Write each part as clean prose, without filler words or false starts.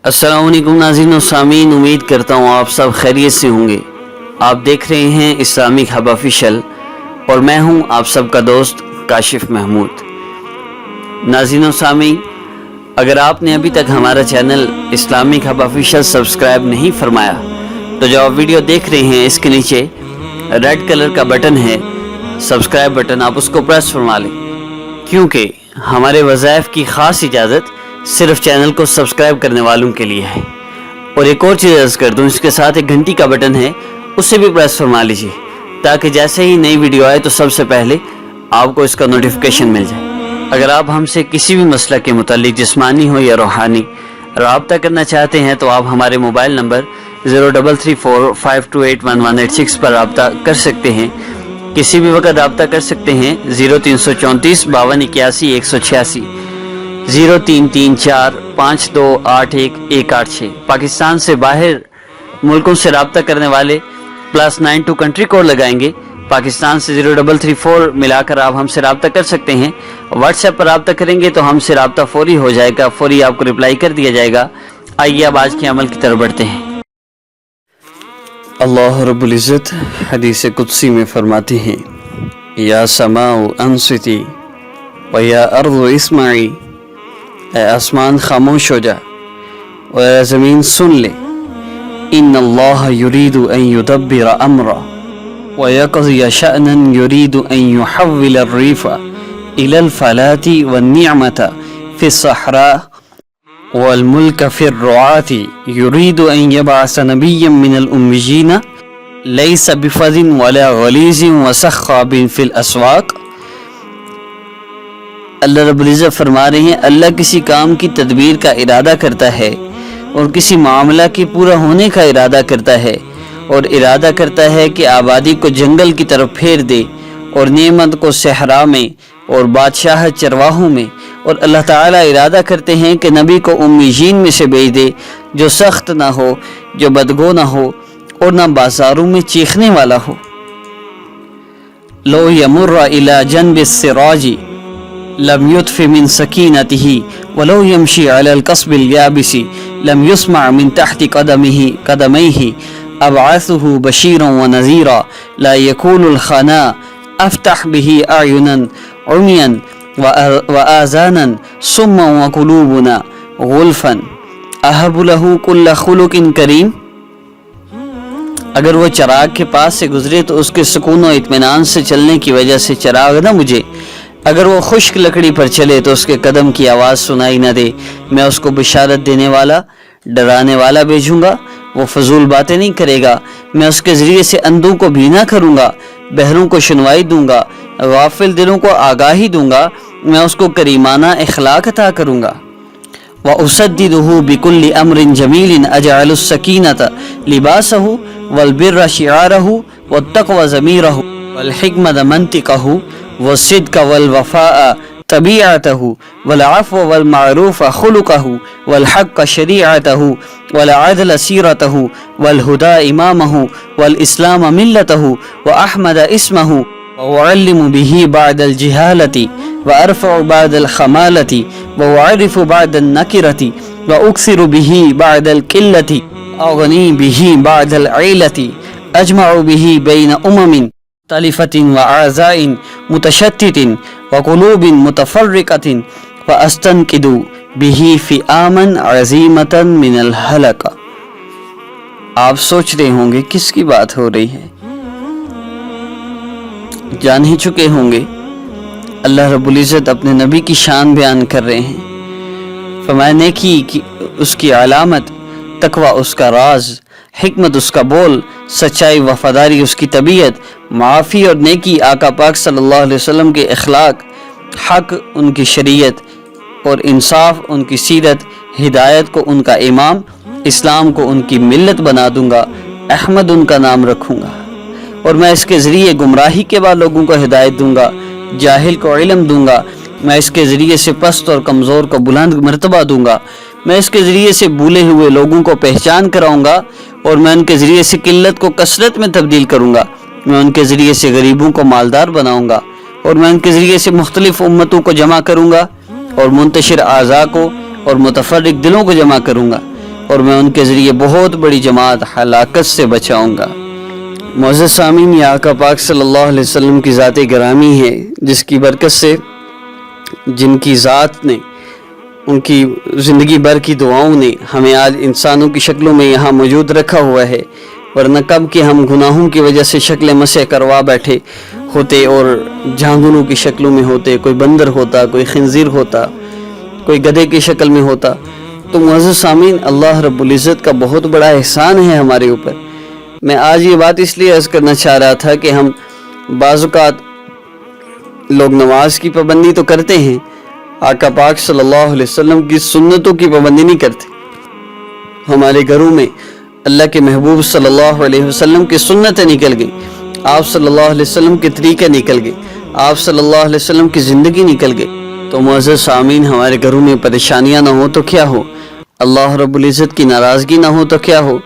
अस्सलाम वालेकुम नाज़रीन और सामीन, उम्मीद करता हूँ आप सब खैरियत से होंगे। आप देख रहे हैं इस्लामिक हब ऑफिशियल और मैं हूँ आप सबका दोस्त काशिफ महमूद। नाज़रीन और सामीन, अगर आपने अभी तक हमारा channel Islamic hub official subscribe नहीं फरमाया तो जो आप वीडियो देख रहे हैं इसके नीचे रेड कलर का बटन है सब्सक्राइब बटन, आप उसको प्रेस फरमा लें, क्योंकि हमारे वज़ाइफ की ख़ास इजाज़त सिर्फ चैनल को सब्सक्राइब करने वालों के लिए है। और एक और चीज़ अर्ज़ कर दूँ, इसके साथ एक घंटी का बटन है, उससे भी प्रेस फरमा लीजिए ताकि जैसे ही नई वीडियो आए तो सबसे पहले आपको इसका नोटिफिकेशन मिल जाए। अगर आप हमसे किसी भी मसला के मुतालिक जिस्मानी हो या रूहानी रब्ता करना चाहते हैं तो आप हमारे मोबाइल नंबर 0345281186 पर रब्ता कर सकते हैं। किसी भी वक्त रब्ता कर सकते हैं 0334 5281 186 03345281 पाकिस्तान से बाहर मुल्कों से रब्ता करने वाले +92 कंट्री कोड लगाएंगे। पाकिस्तान से 0334 मिलाकर आप हमसे रब्ता कर सकते हैं। व्हाट्सएप पर रब्ता करेंगे तो हमसे रब्ता फौरी हो जाएगा, फौरी आपको रिप्लाई कर दिया जाएगा। आइए अब आज के अमल की तरफ बढ़ते हैं। अल्लाह रब्बुल इज़्ज़त हदीस कुदसी में फरमाते हैं, या समाउ अंसिती व या अर्ज़ इस्माई, ए आसमान खामोश हो जा और ज़मीन सुन ले। इन्नल्लाह युरीदु अन युदब्बिर अम्रा व यक़ज़िय शअनन युरीदु अन युहव्विल अर्रीफ़ा इलल फलाती वन्निअमता फ़िस्सहरा वल मुल्क फ़िर्रुआती युरीदु अन यबअस नबिय्यन मिनल उम्मियीन लैसा बिफ़ज़िन वला गलीज़िन वसख़्ख़ाबिन फ़िल अस्वाक़। अल्लाह रब्बुल इज़्ज़त फरमा रहे हैं, अल्लाह किसी काम की तदबीर का इरादा करता है और किसी मामला के पूरा होने का इरादा करता है और इरादा करता है कि आबादी को जंगल की तरफ फेर दे और नेमत को सहरा में और बादशाह चरवाहों में। और अल्लाह ताला इरादा करते हैं कि नबी को उम्मीयीन में से भेज दे, जो सख्त ना हो, जो बदगो ना हो और ना बाजारों में चीखने वाला हो। लो यमुर्रा इला जनबिस सिराजी लम युत्फि मिन सकीनतिही वलो यमशी अलल कस्बिल याबिसी लम युस्मा मिन तहति कदमैहि अबअसुहु बशीरन व नज़ीरा ला यकूलुल खना अफ्तह बिही अयुनन उमियन व आज़ानन सुम्मन व कुलूबुना गुल्फन अहबु लहु कुल्ल खुलुकिन करीम। अगर वो चिराग के पास से गुजरे तो उसके सुकून और इत्मीनान से चलने की वजह से चिराग न बुझे। अगर वो खुश्क लकड़ी पर चले तो उसके कदम की आवाज़ सुनाई न दे। मैं उसको बिशारत देने वाला, डराने वाला भेजूंगा, वो फजूल बातें नहीं करेगा। मैं उसके ज़रिए से अंधों को भीना करूँगा, बहरों को सुनवाई दूंगा, गाफिल दिलों को आगाही दूंगा। मैं उसको करीमाना इखलाक अता करूँगा। व उसद्दिदुहु बिकुल्लि अम्रिन जमीलिन अजअलुस सकीनता लिबासहु वल बिर्रा शिआरहु वत्तक़वा ज़मीरहु वल हिकमत मंतिक़हु वस्सिद्क़ वल वफ़ाअ तबीअतहु वल अफ़्व वल मअरूफ़ खुलुक़हु वल हक़्क़ शरीअतहु वल अदल सीरतहु वल हुदा इमामहु वल इस्लाम मिल्लतहु व अहमद इस्महु व उअल्लिमु बिही बअदल जिहालति व अरफ़उ बअदल खमालति व उअरिफ़ु बअदल नकिरति व उक्सिरु बिही बअदल किल्लति अग़नी बिही बअदल इलति अजमअु बिही बैन उममिन तलिफ़तिन व आज़ाइन मुतशत्तितिन व क़ुलूबिन मुतफ़र्रिक़तिन व अस्तनक़िदु बिही फ़िआमन अज़ीमतन मिनल हलक़। आप सोच रहे होंगे किसकी बात हो रही है, जान ही चुके होंगे अल्लाह रब्बुल इज़्ज़त अपने नबी की शान बयान कर रहे हैं। फरमाया नेकी की उसकी अलामत, तकवा उसका राज, हिकमत उसका बोल, सच्चाई वफादारी उसकी तबीयत, माफ़ी और नेकी आका पाक सल्लल्लाहु अलैहि वसल्लम के अखलाक, हक उनकी शरीयत और इंसाफ उनकी सीरत, हिदायत को उनका इमाम, इस्लाम को उनकी मिल्लत बना दूंगा, अहमद उनका नाम रखूँगा और मैं इसके ज़रिए गुमराही के बाद लोगों को हिदायत दूंगा, जाहिल को इल्म दूंगा। मैं इसके ज़रिए से पस्त और कमज़ोर को बुलंद मर्तबा दूंगा। मैं इसके ज़रिए से भूले हुए लोगों को पहचान कराऊंगा और मैं उनके ज़रिए से किल्लत को कसरत में तब्दील करूंगा। मैं उनके ज़रिए से गरीबों को मालदार बनाऊंगा और मैं उनके ज़रिए से मुख्तलिफ उम्मतों को जमा करूंगा और मुंतशिर आज़ा को और मुतफर्रिक दिलों को जमा करूंगा। اور میں ان کے ذریعے بہت بڑی جماعت ہلاکت سے بچاؤں گا۔ معزز سامعین، یہ آقا پاک صلی اللہ علیہ وسلم کی ذات گرامی ہے، جس کی برکت سے، جن کی ذات نے، ان کی زندگی بھر کی دعاؤں نے ہمیں آج انسانوں کی شکلوں میں یہاں موجود رکھا ہوا ہے، ورنہ کب کہ ہم گناہوں کی وجہ سے شکل مسح کروا بیٹھے ہوتے اور جانوروں کی شکلوں میں ہوتے، کوئی بندر ہوتا، کوئی خنزیر ہوتا، کوئی گدھے کی شکل میں ہوتا۔ تو معزز سامعین، اللہ رب العزت کا بہت بڑا احسان ہے ہمارے اوپر۔ میں آج یہ بات اس لیے عرض کرنا چاہ رہا تھا کہ ہم بعض اوقات لوگ نماز کی پابندی تو کرتے ہیں، آقا پاک صلی اللہ علیہ وسلم کی سنتوں کی پابندی نہیں کرتے۔ ہمارے گھروں میں اللہ کے محبوب صلی اللہ علیہ وسلم کی سنتیں نکل گئی، آپ صلی اللہ علیہ وسلم کے طریقے نکل گئے، آپ صلی اللہ علیہ وسلم کی زندگی نکل گئی۔ تو معزز سامعین، ہمارے گھروں میں پریشانیاں نہ ہو تو کیا ہو، اللہ رب العزت کی ناراضگی نہ ہو تو کیا ہو۔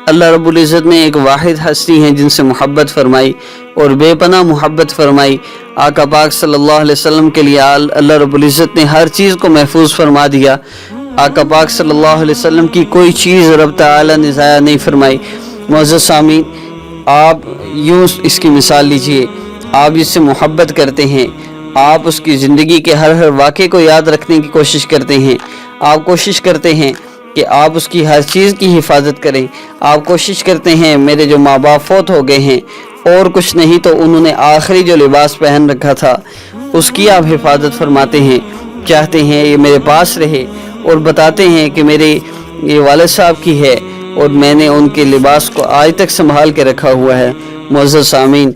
اللہ رب العزت نے ایک واحد ہستی ہیں جن سے محبت فرمائی اور بے پناہ محبت فرمائی۔ آقا پاک صلی اللہ علیہ وسلم کے لیے اللہ رب العزت نے ہر چیز کو محفوظ فرما دیا۔ آقا پاک صلی اللہ علیہ وسلم کی کوئی چیز رب تعالی نے ضائع نہیں فرمائی۔ معزز سامعین، آپ یوں اس کی مثال لیجئے، آپ جس سے محبت کرتے ہیں، آپ اس کی زندگی کے ہر واقعے کو یاد رکھنے کی کوشش کرتے ہیں، آپ کوشش کرتے ہیں کہ آپ اس کی ہر چیز کی حفاظت کریں، آپ کوشش کرتے ہیں، میرے جو ماں باپ فوت ہو گئے ہیں اور کچھ نہیں تو انہوں نے آخری جو لباس پہن رکھا تھا اس کی آپ حفاظت فرماتے ہیں، چاہتے ہیں یہ میرے پاس رہے، اور بتاتے ہیں کہ میرے یہ والد صاحب کی ہے اور میں نے ان کے لباس کو آج تک سنبھال کے رکھا ہوا ہے۔ معزز سامعین،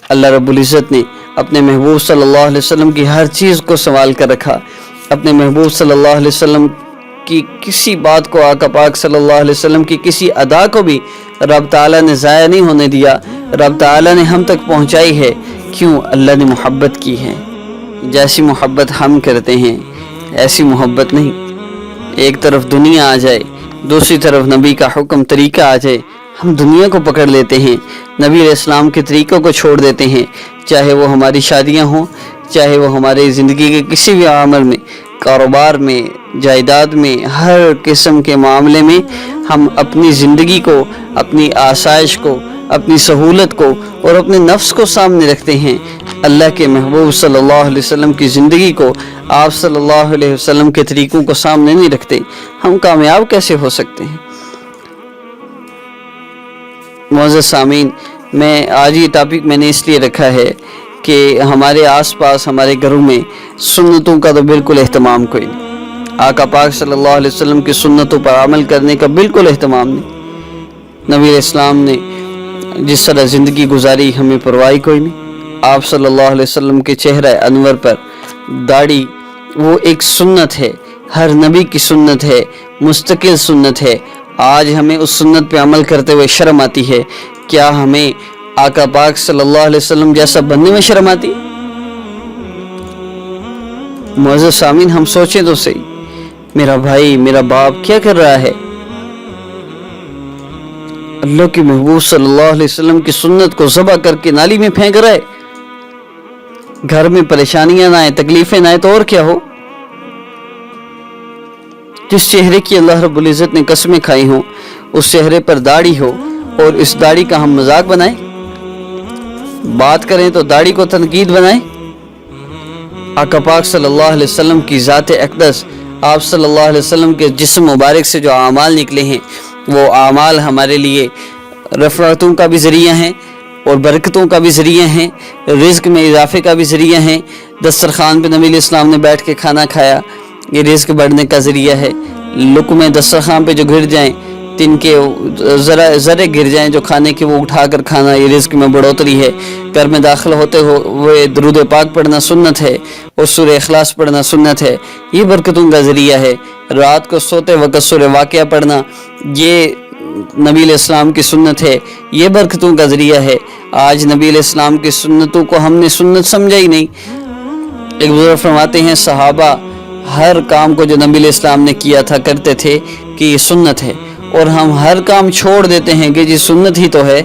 اللہ رب العزت نے اپنے محبوب صلی اللہ علیہ وسلم کی ہر چیز کو سنبھال کر رکھا، اپنے محبوب صلی اللہ علیہ وسلم کی کسی بات کو، آقا پاک صلی اللہ علیہ وسلم کی کسی ادا کو بھی رب تعالیٰ نے ضائع نہیں ہونے دیا، رب تعالیٰ نے ہم تک پہنچائی ہے۔ کیوں؟ اللہ نے محبت کی ہے۔ جیسی محبت ہم کرتے ہیں ایسی محبت نہیں۔ ایک طرف دنیا آ جائے، دوسری طرف نبی کا حکم طریقہ آ جائے، ہم دنیا کو پکڑ لیتے ہیں، نبی علیہ السلام کے طریقوں کو چھوڑ دیتے ہیں، چاہے وہ ہماری شادیاں ہوں، چاہے وہ ہمارے زندگی کے کسی بھی عمل میں، کاروبار میں، جائیداد میں، ہر قسم کے معاملے میں ہم اپنی زندگی کو، اپنی آسائش کو، اپنی سہولت کو اور اپنے نفس کو سامنے رکھتے ہیں، اللہ کے محبوب صلی اللہ علیہ وسلم کی زندگی کو، آپ صلی اللہ علیہ وسلم کے طریقوں کو سامنے نہیں رکھتے۔ ہم کامیاب کیسے ہو سکتے ہیں؟ معزز سامعین، میں آج یہ ٹاپک میں نے اس لیے رکھا ہے کہ ہمارے آس پاس، ہمارے گھروں میں سنتوں کا تو بالکل اہتمام کوئی نہیں، آقا پاک صلی اللہ علیہ وسلم کی سنتوں پر عمل کرنے کا بالکل اہتمام نہیں۔ نبی علیہ السلام نے جس طرح زندگی گزاری ہمیں پرواہ کوئی نہیں۔ آپ صلی اللہ علیہ وسلم کے چہرہ انور پر داڑھی وہ ایک سنت ہے، ہر نبی کی سنت ہے، مستقل سنت ہے۔ آج ہمیں اس سنت پہ عمل کرتے ہوئے شرم آتی ہے، کیا ہمیں آقا پاک صلی اللہ علیہ وسلم جیسا بننے میں شرم آتی؟ معزز سامعین، ہم سوچیں تو صحیح، میرا بھائی، میرا باپ کیا کر رہا ہے؟ اللہ کے محبوب صلی اللہ علیہ وسلم کی سنت کو ذبح کر کے نالی میں پھینک رہا ہے۔ گھر میں پریشانیاں نہ آئیں، تکلیفیں نہ آئیں تو اور کیا ہو؟ جس چہرے کی اللہ رب العزت نے قسمیں کھائی ہوں، اس چہرے پر داڑھی ہو اور اس داڑھی کا ہم مذاق بنائیں، بات کریں تو داڑھی کو تنقید بنائیں۔ آقا پاک صلی اللہ علیہ وسلم کی ذات اقدس، آپ صلی اللہ علیہ وسلم کے جسم مبارک سے جو اعمال نکلے ہیں، وہ اعمال ہمارے لیے رفعتوں کا بھی ذریعہ ہیں اور برکتوں کا بھی ذریعہ ہیں، رزق میں اضافے کا بھی ذریعہ ہیں۔ دسترخوان پہ نبی علیہ السلام نے بیٹھ کے کھانا کھایا، یہ رزق بڑھنے کا ذریعہ ہے۔ لقمے دسترخوان پہ جو گر جائیں، تن کے ذرے گر جائیں جو کھانے کے، وہ اٹھا کر کھانا، یہ رزق میں بڑھوتری ہے۔ گھر میں داخل ہوتے ہوئے درود پاک پڑھنا سنت ہے اور سورہ اخلاص پڑھنا سنت ہے، یہ برکتوں کا ذریعہ ہے۔ رات کو سوتے وقت سورہ واقعہ پڑھنا، یہ نبی علیہ السلام کی سنت ہے، یہ برکتوں کا ذریعہ ہے۔ آج نبی علیہ السلام کی سنتوں کو ہم نے سنت سمجھا ہی نہیں۔ ایک بزرگ فرماتے ہیں، صحابہ ہر کام کو جو نبی علیہ السلام نے کیا تھا کرتے تھے کہ یہ سنت ہے، اور ہم ہر کام چھوڑ دیتے ہیں کہ یہ سنت ہی تو ہے۔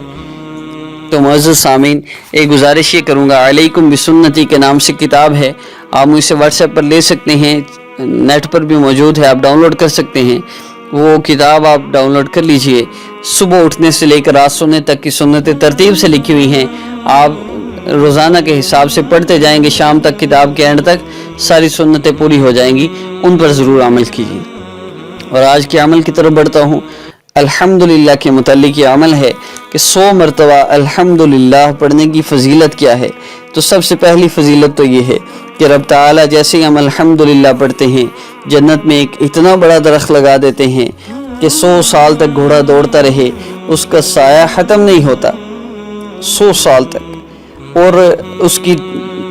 تو معزز سامعین، ایک گزارش یہ کروں گا، علیکم بسنتی کے نام سے کتاب ہے، آپ مجھ سے واٹس ایپ پر لے سکتے ہیں، نیٹ پر بھی موجود ہے، آپ ڈاؤن لوڈ کر سکتے ہیں۔ वो किताब आप डाउनलोड कर लीजिए। सुबह उठने से लेकर रात सोने तक की सुन्नतें तरतीब से लिखी हुई हैं। आप रोज़ाना के हिसाब से पढ़ते जाएंगे, शाम तक किताब के एंड तक सारी सुन्नतें पूरी हो जाएंगी। उन पर ज़रूर अमल कीजिए। और आज के अमल की तरफ बढ़ता हूँ। अल्हम्दुलिल्लाह के मुतालिक ये अमल है कि 100 मरतबा अल्हम्दुलिल्लाह पढ़ने की फ़जीलत क्या है। तो सबसे पहली फ़जीलत तो ये है कि रब ताला जैसे ही हम अल्हम्दुलिल्लाह पढ़ते हैं, जन्नत में एक इतना बड़ा दरख्त लगा देते हैं कि 100 साल तक घोड़ा दौड़ता रहे, उसका साया ख़त्म नहीं होता 100 साल तक। और उसकी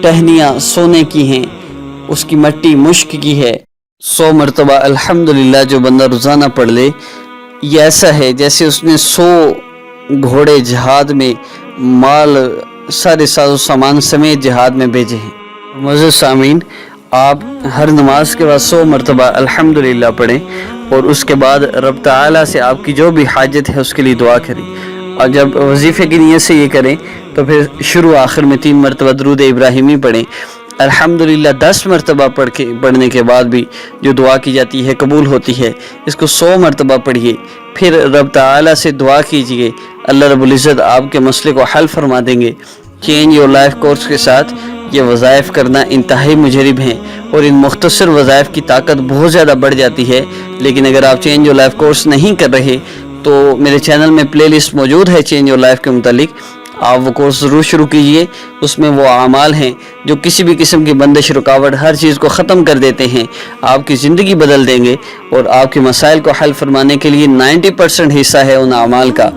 टहनियाँ सोने की हैं, उसकी मट्टी मुश्क की है। 100 मरतबा अल्हम्दुलिल्लाह जो बंदा रोज़ाना पढ़ ले, ये ऐसा है जैसे उसने 100 घोड़े जिहाद में माल सारे साजो सामान समेत जिहाद में भेजे हैं। मुअज़्ज़िज़ सामीन, आप हर नमाज के बाद 100 मरतबा अल्हम्दुलिल्लाह पढ़ें और उसके बाद रब ताला से आपकी जो भी हाजत है उसके लिए दुआ करें। और जब वजीफ़े की नीयत से ये करें तो फिर शुरू आखिर में 3 मरतबा दुरूद इब्राहिमी पढ़ें। अल्हम्दुलिल्लाह 10 मरतबा पढ़ने के बाद भी जो दुआ की जाती है कबूल होती है। इसको 100 मरतबा पढ़िए। फिर रब ताला से दुआ कीजिए, अल्लाह रब्बुल इज़्ज़त आपके मसले को हल फरमा देंगे। चेंज योर लाइफ कोर्स के साथ ये वज़ाइफ करना इंतहाई मुजरिब हैं और इन मुख्तसर वज़ाइफ की ताकत बहुत ज़्यादा बढ़ जाती है। लेकिन अगर आप चेंज योर लाइफ कोर्स नहीं कर रहे तो मेरे चैनल में प्लेलिस्ट मौजूद है चेंज योर लाइफ के मुतालिक, आप वो कोर्स ज़रूर शुरू कीजिए। उसमें वो आमाल हैं जो किसी भी किस्म की बंदिश रुकावट हर चीज़ को ख़त्म कर देते हैं, आपकी ज़िंदगी बदल देंगे और आपके मसाइल को हल फरमाने के लिए 90% हिस्सा है उन आमाल का।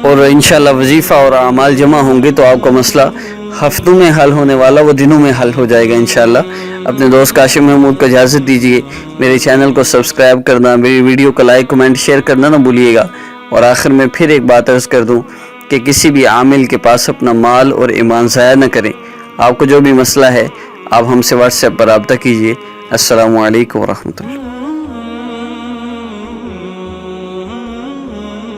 और इंशाअल्लाह वजीफ़ा और आमाल जमा होंगे तो आपका मसला हफ्तों में हल होने वाला वो दिनों में हल हो जाएगा इंशाअल्लाह। अपने दोस्त काशिम महमूद को इजाज़त दीजिए। मेरे चैनल को सब्सक्राइब करना, मेरी वीडियो को लाइक कमेंट शेयर करना ना भूलिएगा। और आखिर में फिर एक बात अर्ज़ कर दूँ कि किसी भी आमिल के पास अपना माल और ईमान ज़ाया न करें। आपको जो भी मसला है आप हमसे व्हाट्सएप पर रब्ता कीजिए। अस्सलामु अलैकुम व रहमतुल्लाह।